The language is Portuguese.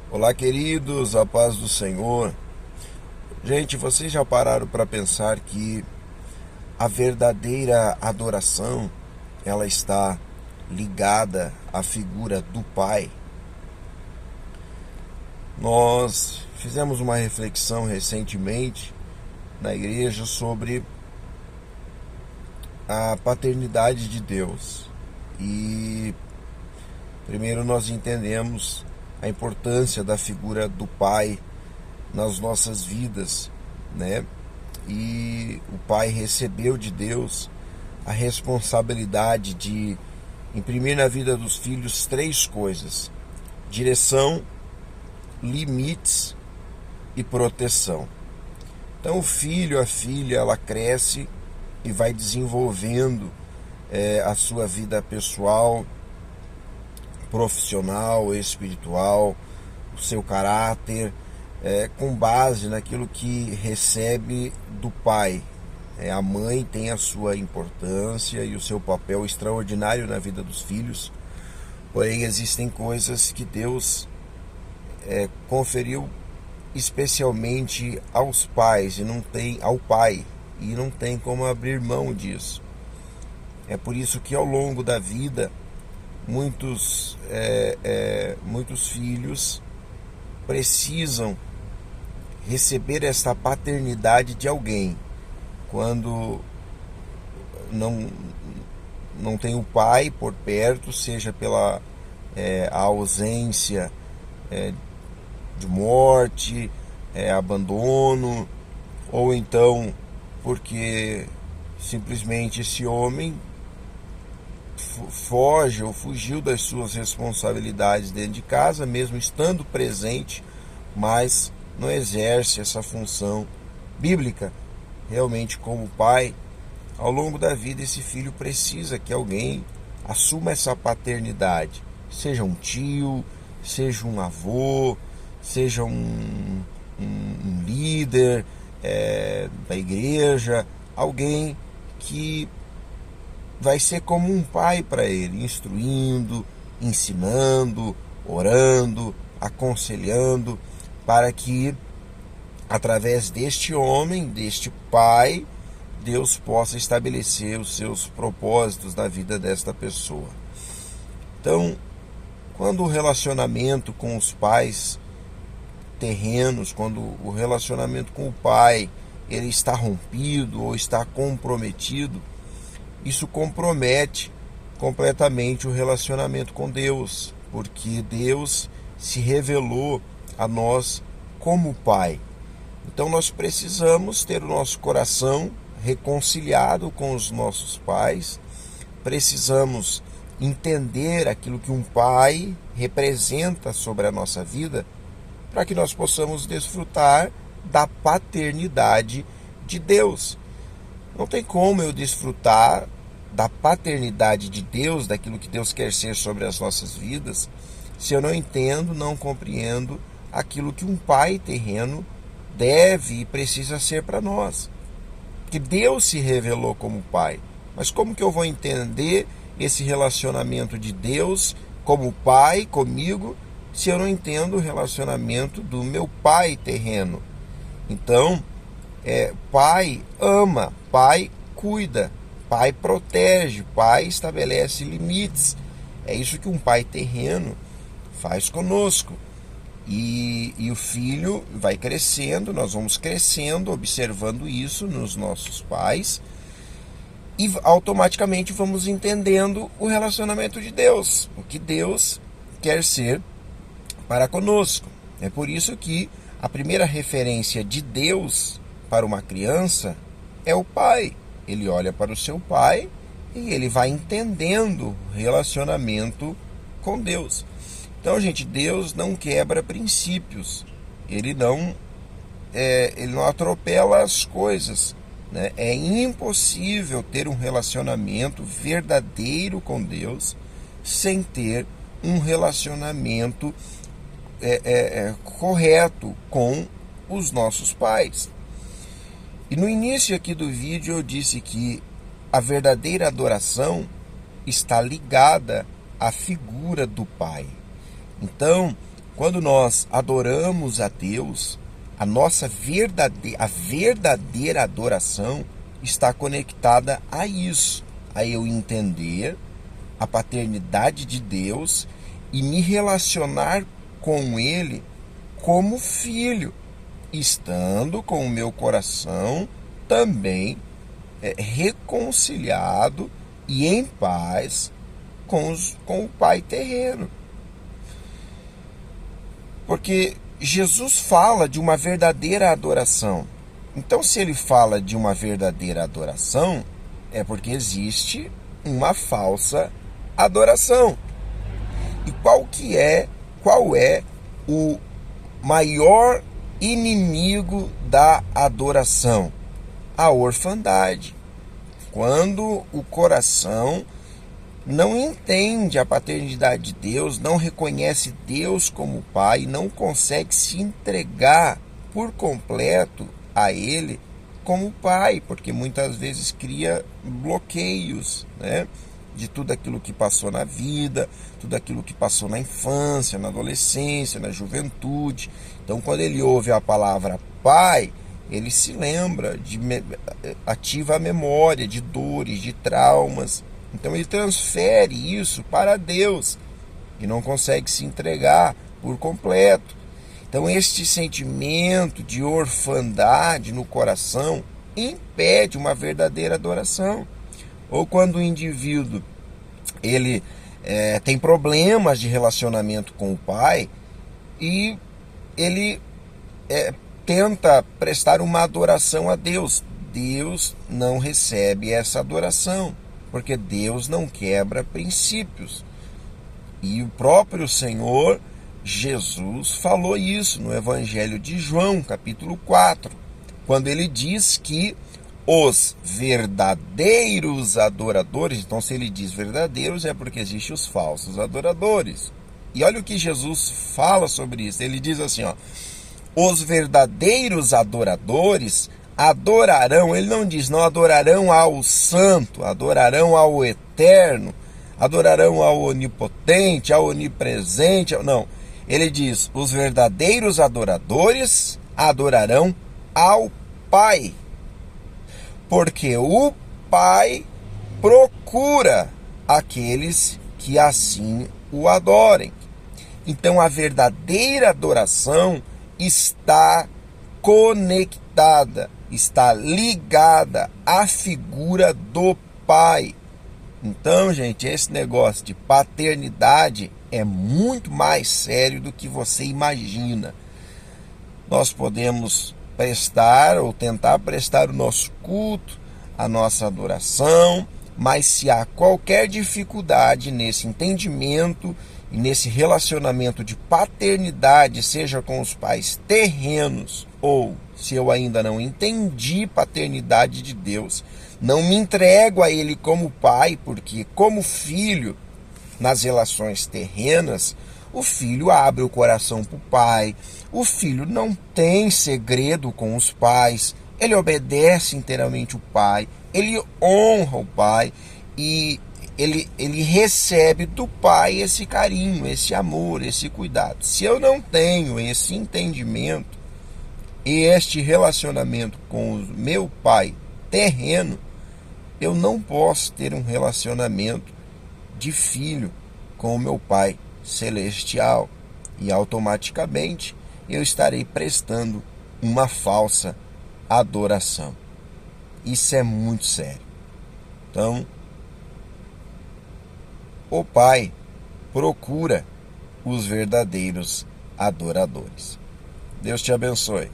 Olá, queridos, a paz do Senhor. Gente, vocês já pararam para pensar que a verdadeira adoração, ela está ligada à figura do Pai? Nós fizemos uma reflexão recentemente na igreja sobre a paternidade de Deus. E primeiro nós entendemos a importância da figura do Pai nas nossas vidas, né? E o Pai recebeu de Deus a responsabilidade de imprimir na vida dos filhos três coisas: direção, limites e proteção. Então o filho, a filha, ela cresce e vai desenvolvendo a sua vida pessoal, profissional, espiritual, o seu caráter, com base naquilo que recebe do pai. A mãe tem a sua importância e o seu papel extraordinário na vida dos filhos, porém existem coisas que Deus conferiu especialmente aos pais e não tem ao pai, e não tem como abrir mão disso. É por isso que ao longo da vida muitos filhos precisam receber essa paternidade de alguém. Quando não tem o pai por perto, seja pela a ausência de morte, abandono, ou então porque simplesmente esse homem foge ou fugiu das suas responsabilidades dentro de casa, mesmo estando presente, mas não exerce essa função bíblica realmente como pai. Ao longo da vida, esse filho precisa que alguém assuma essa paternidade, seja um tio, seja um avô, seja um líder da igreja, alguém que vai ser como um pai para ele, instruindo, ensinando, orando, aconselhando, para que através deste homem, deste pai, Deus possa estabelecer os seus propósitos na vida desta pessoa. Então, quando o relacionamento com os pais terrenos, quando o relacionamento com o pai ele está rompido ou está comprometido, isso compromete completamente o relacionamento com Deus, porque Deus se revelou a nós como Pai. Então nós precisamos ter o nosso coração reconciliado com os nossos pais, precisamos entender aquilo que um pai representa sobre a nossa vida, para que nós possamos desfrutar da paternidade de Deus. Não tem como eu desfrutar da paternidade de Deus, daquilo que Deus quer ser sobre as nossas vidas, se eu não entendo, não compreendo aquilo que um pai terreno deve e precisa ser para nós. Que Deus se revelou como pai. Mas como que eu vou entender esse relacionamento de Deus como pai comigo, se eu não entendo o relacionamento do meu pai terreno? Então, pai ama, pai cuida, pai protege, pai estabelece limites. É isso que um pai terreno faz conosco. E o filho vai crescendo, nós vamos crescendo, observando isso nos nossos pais, e automaticamente vamos entendendo o relacionamento de Deus, o que Deus quer ser para conosco. É por isso que a primeira referência de Deus para uma criança é o pai. Ele olha para o seu pai e ele vai entendendo o relacionamento com Deus. Então, gente, Deus não quebra princípios. Ele não atropela as coisas, né? É impossível ter um relacionamento verdadeiro com Deus sem ter um relacionamento correto com os nossos pais. E no início aqui do vídeo eu disse que a verdadeira adoração está ligada à figura do pai. Então, Quando nós adoramos a Deus, a verdadeira adoração está conectada a isso, a eu entender a paternidade de Deus e me relacionar com Ele como filho, estando com o meu coração também reconciliado e em paz com o Pai terreno. Porque Jesus fala de uma verdadeira adoração. Então, se ele fala de uma verdadeira adoração, é porque existe uma falsa adoração. E qual é o maior inimigo da adoração? A orfandade. Quando o coração não entende a paternidade de Deus, não reconhece Deus como Pai, não consegue se entregar por completo a Ele como Pai, porque muitas vezes cria bloqueios, né, de tudo aquilo que passou na vida, tudo aquilo que passou na infância, na adolescência, na juventude. Então, quando ele ouve a palavra Pai, ele se lembra, ativa a memória de dores, de traumas. Então ele transfere isso para Deus e não consegue se entregar por completo. Então este sentimento de orfandade no coração impede uma verdadeira adoração. Ou quando o indivíduo ele tem problemas de relacionamento com o pai e ele tenta prestar uma adoração a Deus. Deus não recebe essa adoração, porque Deus não quebra princípios. E o próprio Senhor Jesus falou isso no Evangelho de João, capítulo 4, quando ele diz que os verdadeiros adoradores, então se ele diz verdadeiros é porque existem os falsos adoradores. E olha o que Jesus fala sobre isso. Ele diz assim, os verdadeiros adoradores adorarão, ele não diz, não adorarão ao santo, adorarão ao eterno, adorarão ao onipotente, ao onipresente, não. Ele diz, os verdadeiros adoradores adorarão ao Pai, porque o Pai procura aqueles que assim o adorem. Então a verdadeira adoração está conectada, está ligada à figura do Pai. Então, gente, esse negócio de paternidade é muito mais sério do que você imagina. Nós podemos prestar ou tentar prestar o nosso culto, a nossa adoração, mas se há qualquer dificuldade nesse entendimento e nesse relacionamento de paternidade, seja com os pais terrenos, ou se eu ainda não entendi paternidade de Deus, não me entrego a Ele como pai, porque como filho, nas relações terrenas, o filho abre o coração para o pai, o filho não tem segredo com os pais, ele obedece inteiramente o pai, ele honra o pai e ele recebe do pai esse carinho, esse amor, esse cuidado. Se eu não tenho esse entendimento e este relacionamento com o meu pai terreno, eu não posso ter um relacionamento de filho com o meu pai celestial e automaticamente eu estarei prestando uma falsa adoração. Isso é muito sério. Então, o Pai procura os verdadeiros adoradores. Deus te abençoe.